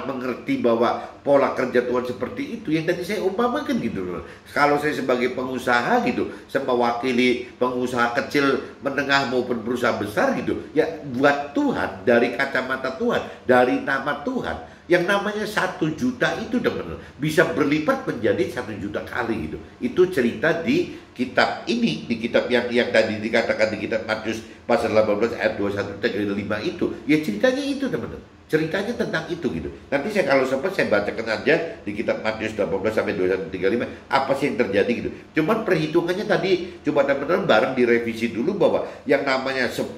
mengerti bahwa pola kerja Tuhan seperti itu, yang tadi saya umpamakan gitu. Kalau saya sebagai pengusaha gitu, saya mewakili pengusaha kecil, menengah maupun perusahaan besar gitu, ya buat Tuhan, dari kacamata Tuhan, dari nama Tuhan, yang namanya 1 juta itu teman-teman bisa berlipat menjadi 1 juta kali gitu. Itu cerita di kitab ini, di kitab yang tadi dikatakan di kitab Matius pasal 18 ayat 21 sampai 5 itu. Ya ceritanya itu teman-teman. Ceritanya tentang itu gitu. Nanti saya kalau sempat saya bacakan aja di kitab Matius 18 sampai 21:35 apa sih yang terjadi gitu. Cuman perhitungannya tadi coba teman-teman bareng direvisi dulu bahwa yang namanya 10.000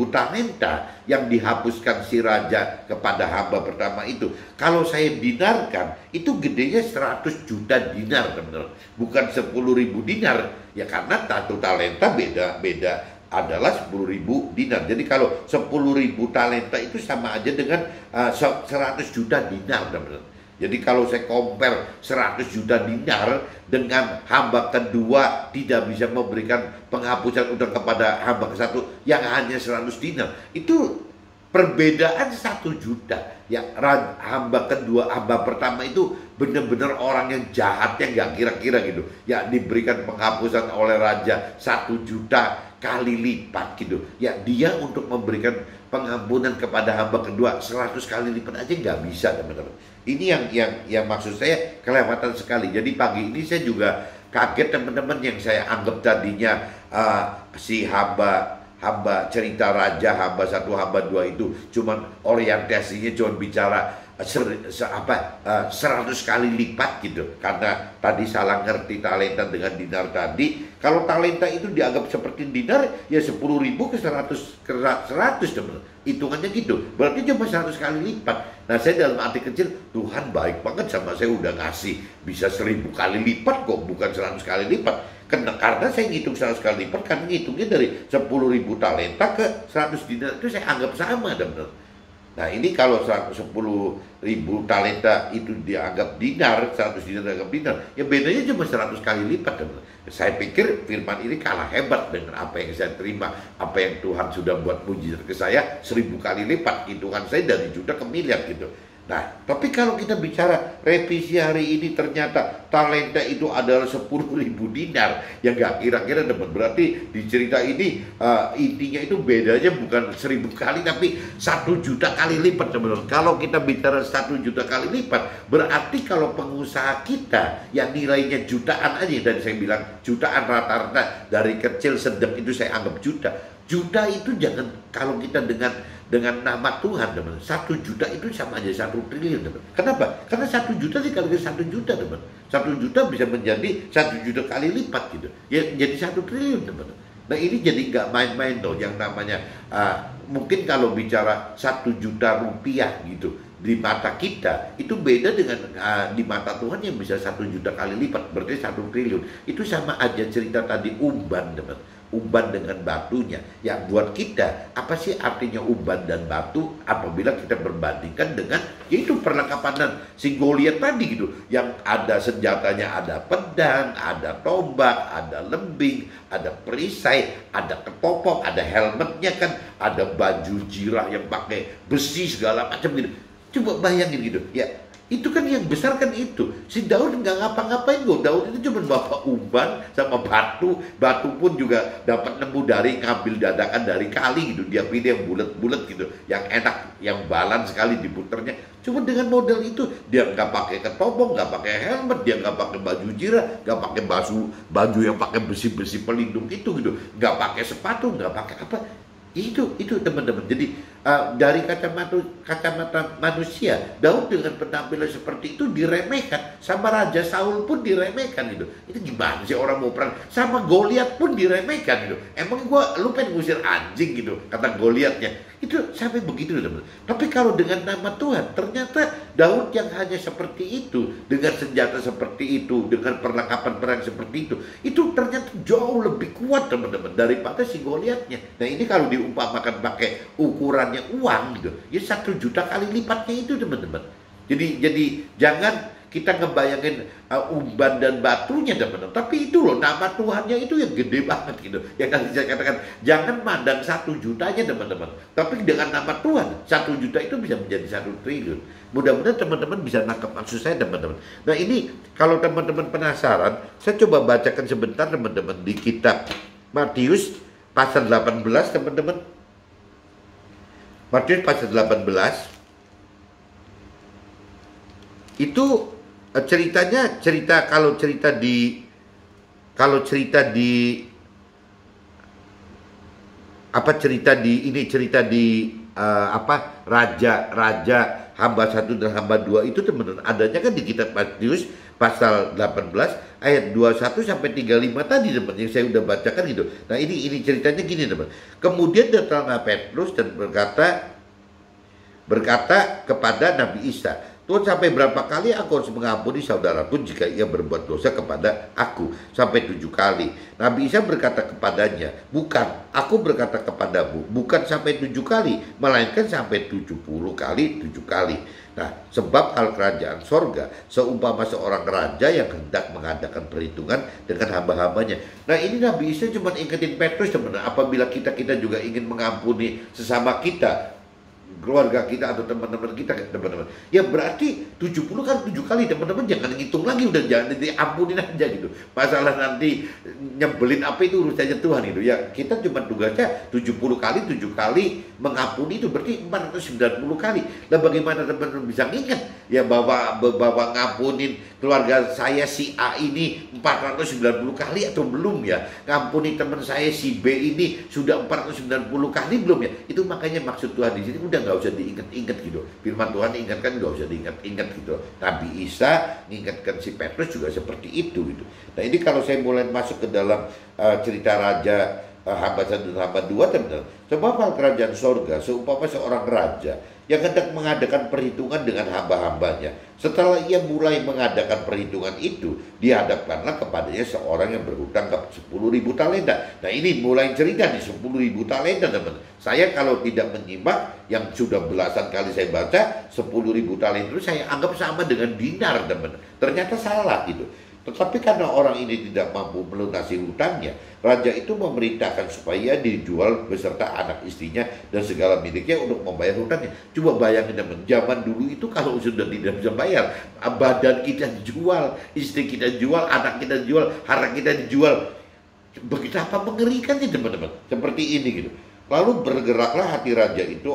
talenta yang dihapuskan si raja kepada hamba pertama itu, kalau saya dinarkan itu gedenya 100 juta dinar teman-teman, bukan 10.000 dinar ya, karena satu talenta beda adalah 10.000 dinar. Jadi kalau 10.000 talenta itu sama aja dengan 100 juta dinar teman-teman. Jadi kalau saya compare 100 juta dinar dengan hamba kedua tidak bisa memberikan penghapusan utang kepada hamba ke satu yang hanya 100 dinar, itu perbedaan 1 juta. Ya, hamba kedua, hamba pertama itu benar-benar orang yang jahat yang nggak kira-kira gitu. Ya, diberikan penghapusan oleh raja 1 juta kali lipat gitu. Ya, dia untuk memberikan pengampunan kepada hamba kedua 100 kali lipat aja nggak bisa teman-teman. Ini yang maksud saya kelewatan sekali. Jadi pagi ini saya juga kaget teman-teman, yang saya anggap tadinya si hamba cerita raja, hamba 1, hamba 2 itu cuman orientasinya cuman bicara 100 kali lipat gitu, karena tadi salah ngerti talenta dengan dinar tadi. Kalau talenta itu dianggap seperti dinar ya 10.000 ke 100 teman, hitungannya gitu, berarti cuma 100 kali lipat. Nah, saya dalam arti kecil, Tuhan baik banget sama saya, udah ngasih bisa 1.000 kali lipat kok, bukan 100 kali lipat. Karena saya ngitung 100 kali lipat, karena ngitungnya dari 10.000 talenta ke 100 dinar itu saya anggap sama teman-teman. Nah, ini kalau 10.000 talenta itu dianggap dinar, 100 dinar dianggap dinar, ya bedanya cuma 100 kali lipat teman. Saya pikir firman ini kalah hebat dengan apa yang saya terima, apa yang Tuhan sudah buat mujizat ke saya 1.000 kali lipat, hitungan saya dari juta ke miliar gitu. Nah, tapi kalau kita bicara revisi hari ini, ternyata talenta itu adalah 10.000 dinar, yang nggak kira-kira dapat. Berarti di cerita ini intinya itu bedanya bukan 1.000 kali, tapi 1 juta kali lipat teman-teman. Kalau kita bicara 1 juta kali lipat, berarti kalau pengusaha kita yang nilainya jutaan aja, dan saya bilang jutaan rata-rata dari kecil sedang itu saya anggap juta. Juta itu jangan, kalau kita dengan nama Tuhan teman, 1 juta itu sama aja 1 triliun teman. Kenapa? Karena 1 juta dikali 1 juta teman, 1 juta bisa menjadi 1 juta kali lipat gitu, ya jadi 1 triliun teman. Nah, ini jadi nggak main-main tuh yang namanya mungkin kalau bicara 1 juta rupiah gitu di mata kita itu beda dengan di mata Tuhan yang bisa 1 juta kali lipat, berarti 1 triliun. Itu sama aja cerita tadi umban teman, umban dengan batunya. Yang buat kita, apa sih artinya umban dan batu apabila kita berbandingkan dengan yaitu perlengkapan dan si Goliat tadi gitu, yang ada senjatanya, ada pedang, ada tombak, ada lembing, ada perisai, ada ketopong, ada helmetnya kan, ada baju jirah yang pakai besi segala macam gitu. Coba bayangin gitu ya. Itu kan yang besar kan itu. Si Daud nggak ngapa-ngapain kok. Daud itu cuma bawa umban sama batu. Batu pun juga dapat nemu dari, ngambil dadakan dari kali gitu. Dia pilih yang bulat-bulat gitu, yang enak, yang balan sekali diputernya. Cuma dengan model itu dia nggak pakai ketopong, nggak pakai helmet, dia nggak pakai baju jirah, nggak pakai baju yang pakai besi-besi pelindung itu gitu, nggak pakai sepatu, nggak pakai apa. Itu teman-teman. Jadi dari kacamata manusia, Daud dengan penampilan seperti itu diremehkan, sama Raja Saul pun diremehkan gitu. Itu gimana sih orang mau perang? Sama Goliat pun diremehkan gitu. Emang lu pengen ngusir anjing gitu, kata Goliatnya. Itu sampai begitu teman. Tapi kalau dengan nama Tuhan, ternyata Daud yang hanya seperti itu, dengan senjata seperti itu, dengan perlengkapan perang seperti itu ternyata jauh lebih kuat teman-teman daripada si Goliatnya. Nah, ini kalau diumpamakan pakai ukurannya uang gitu, ya 1 juta kali lipatnya itu teman-teman. Jadi jangan kita ngebayangin umban dan batunya teman-teman, tapi itu loh nama Tuhannya itu yang gede banget gitu. Yang tadi saya katakan, jangan mandang 1 jutanya teman-teman, tapi dengan nama Tuhan 1 juta itu bisa menjadi 1 triliun. Mudah-mudahan teman-teman bisa nangkap maksud saya teman-teman. Nah, ini kalau teman-teman penasaran, saya coba bacakan sebentar teman-teman di kitab Matius pasal 18 teman-teman. Matius pasal 18 itu ceritanya kalau cerita di raja hamba 1 dan hamba 2 itu teman-teman adanya kan di kitab Matius pasal 18 ayat 21 sampai 35 tadi teman yang saya udah bacakan gitu. Nah ini ceritanya gini teman. Kemudian datanglah Petrus dan berkata kepada Nabi Isa, Tuhan, sampai berapa kali aku harus mengampuni saudaraku jika ia berbuat dosa kepada aku? Sampai 7 kali. Nabi Isa berkata kepadanya, bukan, aku berkata kepadamu, bukan sampai 7 kali, melainkan sampai 70 kali 7 kali. Nah, sebab hal kerajaan sorga seumpama seorang raja yang hendak mengadakan perhitungan dengan hamba-hambanya. Nah ini Nabi Isa cuma ingetin Petrus sebenarnya, apabila kita juga ingin mengampuni sesama kita, keluarga kita atau teman-teman kita, teman-teman, ya berarti 70 kan 7 kali, teman-teman jangan ngitung lagi, udah jangan diampunin aja gitu. Masalah nanti nyebelin apa itu urusannya Tuhan gitu ya. Kita cuma tugasnya 70 kali 7 kali mengampuni, itu berarti 490 kali. Nah bagaimana teman-teman bisa nginget ya bahwa ngampunin keluarga saya si A ini 490 kali atau belum ya, ngampuni teman saya si B ini sudah 490 kali belum ya. Itu makanya maksud Tuhan di sini udah nggak usah diingat-ingat gitu. Firman Tuhan ingatkan nggak usah diingat-ingat gitu. Nabi Isa mengingatkan si Petrus juga seperti itu gitu. Nah ini kalau saya mulai masuk ke dalam cerita raja hamba 1 dan hamba 2 teman-teman. Sebab hal kerajaan sorga seumpama seorang raja yang hendak mengadakan perhitungan dengan hamba-hambanya. Setelah ia mulai mengadakan perhitungan itu, dihadapkanlah kepadanya seorang yang berhutang 10.000 talenta. Nah ini mulai cerita di 10.000 talenta teman. Saya kalau tidak menyimak yang sudah belasan kali saya baca 10.000 talenta itu saya anggap sama dengan dinar teman. Ternyata salah gitu. Tetapi karena orang ini tidak mampu melunasi hutangnya, raja itu memerintahkan supaya dijual beserta anak istrinya dan segala miliknya untuk membayar hutangnya. Coba bayangin teman, zaman dulu itu kalau sudah tidak bisa bayar, badan kita dijual, istri kita dijual, anak kita dijual, harta kita dijual. Betapa mengerikannya teman-teman, seperti ini gitu. Lalu bergeraklah hati raja itu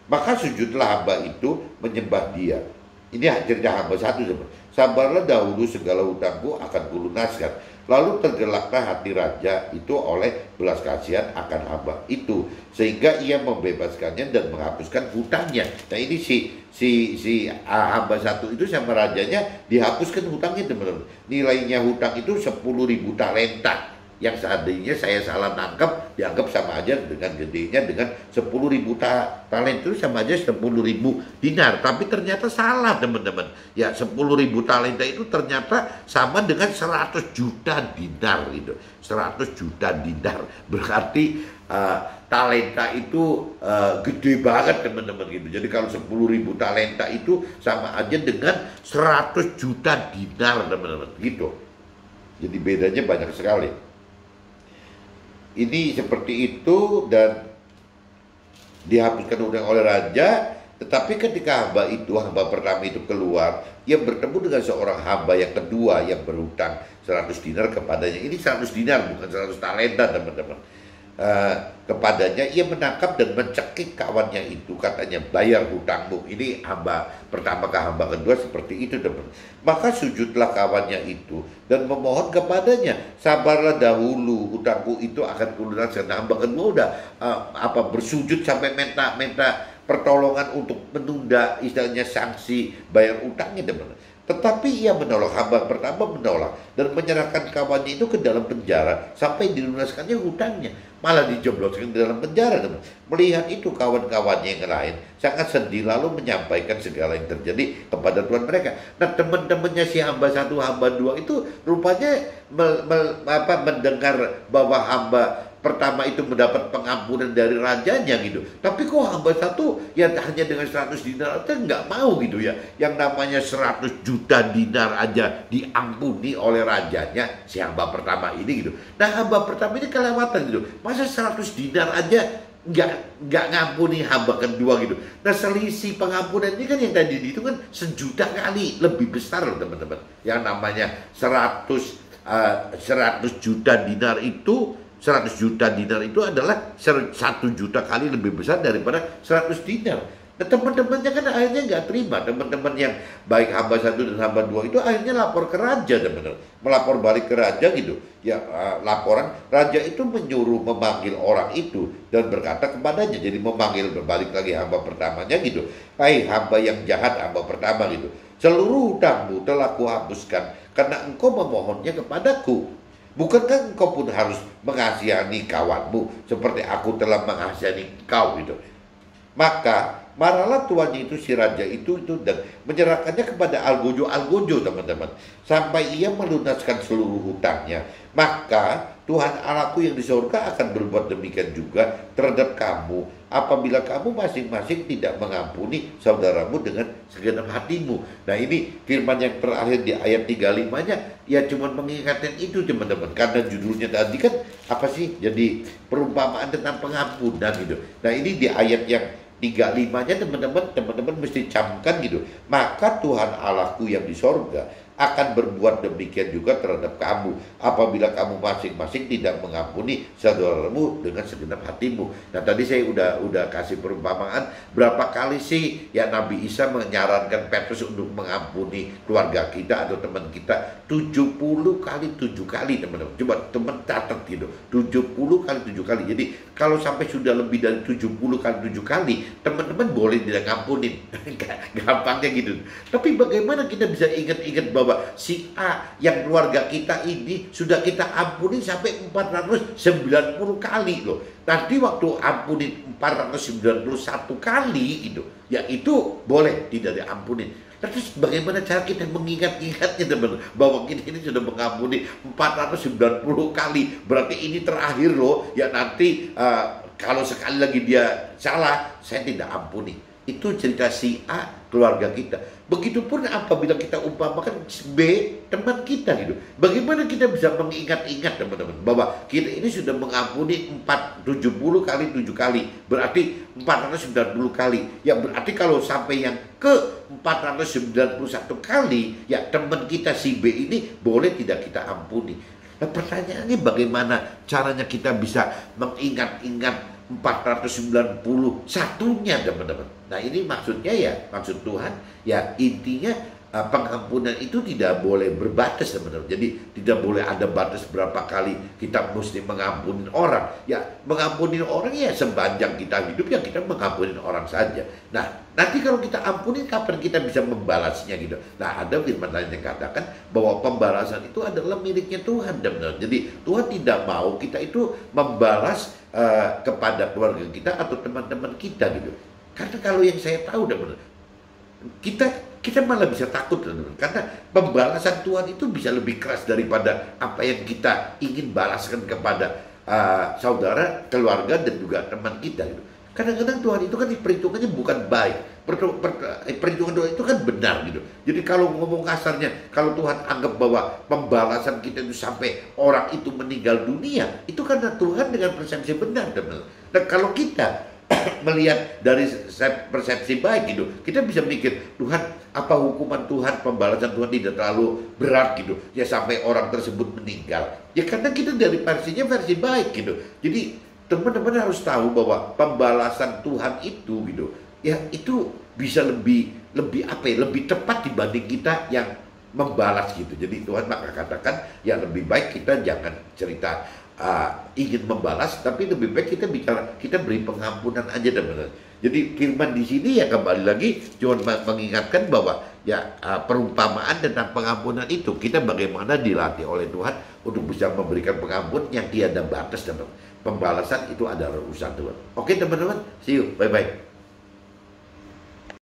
maka sujudlah hamba itu menyembah dia. Ini cerita hamba 1 teman. Sabarlah dahulu, segala hutangku akan kulunaskan. Lalu tergelaklah hati raja itu oleh belas kasihan akan hamba itu, sehingga ia membebaskannya dan menghapuskan hutangnya. Nah ini si hamba 1 itu sama rajanya dihapuskan hutangnya teman-teman. Nilainya hutang itu 10.000 talenta. Yang seandainya saya salah nangkap, dianggap sama aja dengan gedenya dengan 10.000 talenta itu sama aja 10.000 dinar. Tapi ternyata salah teman-teman. Ya 10.000 talenta itu ternyata sama dengan 100 juta dinar gitu. 100 juta dinar berarti talenta itu gede banget teman-teman gitu. Jadi kalau 10.000 talenta itu sama aja dengan 100 juta dinar teman-teman gitu. Jadi bedanya banyak sekali. Ini seperti itu dan dihapuskan hutang oleh raja. Tetapi ketika hamba pertama itu keluar, ia bertemu dengan seorang hamba yang kedua yang berhutang 100 dinar kepadanya. Ini 100 dinar bukan 100 talenta teman-teman. Kepadanya ia menangkap dan mencekik kawannya itu, katanya bayar hutangmu. Ini hamba pertama ke hamba kedua seperti itu teman. Maka sujudlah kawannya itu dan memohon kepadanya, sabarlah dahulu, hutangku itu akan kulunaskan. Hamba kedua udah bersujud sampai minta pertolongan untuk menunda istilahnya sanksi bayar utangnya teman. Tetapi ia menolak, hamba pertama menolak dan menyerahkan kawannya itu ke dalam penjara sampai dilunaskannya hutangnya. Malah dijebloskan di dalam penjara teman. Melihat itu kawan-kawannya yang lain sangat sedih lalu menyampaikan segala yang terjadi kepada Tuhan mereka. Nah teman-temannya si hamba 1 hamba 2 itu rupanya mendengar bahwa hamba pertama itu mendapat pengampunan dari rajanya gitu. Tapi kok hamba 1 ya hanya dengan 100 dinar aja nggak mau gitu ya. Yang namanya 100 juta dinar aja diampuni oleh rajanya si hamba pertama ini gitu. Nah hamba pertama ini kelewatan gitu. Masa 100 dinar aja nggak ngampuni hamba kedua gitu. Nah selisih pengampunan ini kan yang tadi itu kan 1 juta kali lebih besar loh teman-teman. Yang namanya 100 juta dinar itu 100 juta dinar itu adalah 1 juta kali lebih besar daripada 100 dinar. Nah, teman-temannya kan akhirnya nggak terima. Teman-teman yang baik hamba 1 dan hamba 2 itu akhirnya lapor ke raja, teman-teman. Melapor balik ke raja gitu. Ya, laporan raja itu menyuruh memanggil orang itu dan berkata kepadanya. Jadi memanggil berbalik lagi hamba pertamanya gitu. Hai hamba yang jahat, hamba pertama gitu. Seluruh hutangmu telah kuhapuskan karena engkau memohonnya kepadaku. Bukankah engkau pun harus mengasihani kawanmu seperti aku telah mengasihani kau gitu. Maka marahlah tuannya itu, si raja itu dan menyerahkannya kepada algojo teman-teman, sampai ia melunaskan seluruh hutangnya. Maka Tuhan Allahku yang di surga akan berbuat demikian juga terhadap kamu apabila kamu masing-masing tidak mengampuni saudaramu dengan segenap hatimu. Nah, ini firman yang terakhir di ayat 35-nya ya cuma mengingatkan itu, teman-teman, karena judulnya tadi kan apa sih, jadi perumpamaan tentang pengampunan gitu. Nah, ini di ayat yang 35-nya teman-teman mesti camkan gitu. Maka Tuhan Allahku yang di sorga akan berbuat demikian juga terhadap kamu apabila kamu masing-masing tidak mengampuni saudaramu dengan segenap hatimu. Nah, tadi saya udah kasih perumpamaan berapa kali sih ya Nabi Isa menyarankan Petrus untuk mengampuni keluarga kita atau teman kita. 70 kali 7 kali, teman-teman. Coba teman catat gitu, 70 kali 7 kali. Jadi kalau sampai sudah lebih dari 70 kali 7 kali, teman-teman boleh tidak ngampunin. Gampangnya gitu. Tapi bagaimana kita bisa ingat-ingat bahwa si A yang keluarga kita ini sudah kita ampuni sampai 490 kali loh. Nanti waktu ampuni 491 kali gitu, ya itu boleh tidak diampuni. Terus bagaimana cara kita mengingat-ingatnya, teman, bahwa kita ini sudah mengampuni 490 kali. Berarti ini terakhir loh. Ya nanti kalau sekali lagi dia salah, saya tidak ampuni. Itu cerita si A, keluarga kita. Begitupun apabila kita umpamakan B, teman kita gitu. Bagaimana kita bisa mengingat-ingat, teman-teman, bahwa kita ini sudah mengampuni 470 kali 7 kali. Berarti 490 kali. Ya berarti kalau sampai yang ke 491 kali, ya teman kita si B ini boleh tidak kita ampuni. Nah, pertanyaannya bagaimana caranya kita bisa mengingat-ingat 491-nya, teman-teman. Nah, ini maksudnya ya, maksud Tuhan ya intinya pengampunan itu tidak boleh berbatas, teman-teman. Jadi tidak boleh ada batas berapa kali kita mesti mengampuni orang. Ya mengampuni orang ya sepanjang kita hidup ya kita mengampuni orang saja. Nah, nanti kalau kita ampuni kapan kita bisa membalasnya gitu. Nah, ada firman lain yang katakan bahwa pembalasan itu adalah miliknya Tuhan, teman-teman. Jadi Tuhan tidak mau kita itu membalas kepada keluarga kita atau teman-teman kita gitu. Karena kalau yang saya tahu, teman-teman, kita malah bisa takut, teman-teman, karena pembalasan Tuhan itu bisa lebih keras daripada apa yang kita ingin balaskan kepada saudara, keluarga, dan juga teman kita gitu. Kadang-kadang Tuhan itu kan perhitungannya bukan baik, perhitungan Tuhan itu kan benar gitu. Jadi kalau ngomong kasarnya, kalau Tuhan anggap bahwa pembalasan kita itu sampai orang itu meninggal dunia, itu karena Tuhan dengan persepsi benar, teman-teman. Dan kalau kita melihat dari persepsi baik gitu, kita bisa mikir, Tuhan, apa hukuman Tuhan, pembalasan Tuhan tidak terlalu berat gitu ya sampai orang tersebut meninggal. Ya karena kita dari versinya versi baik gitu. Jadi teman-teman harus tahu bahwa pembalasan Tuhan itu gitu ya itu bisa lebih apa ya, lebih tepat dibanding kita yang membalas gitu. Jadi Tuhan maka katakan ya lebih baik kita jangan cerita ingin membalas, tapi lebih baik kita bicara, kita beri pengampunan aja, teman-teman. Jadi firman di sini ya kembali lagi cuma mengingatkan bahwa ya perumpamaan tentang pengampunan itu kita bagaimana dilatih oleh Tuhan untuk bisa memberikan pengampunan yang tiada batas, teman-teman. Pembalasan itu adalah urusan Tuhan. Oke, teman-teman, see you, bye-bye.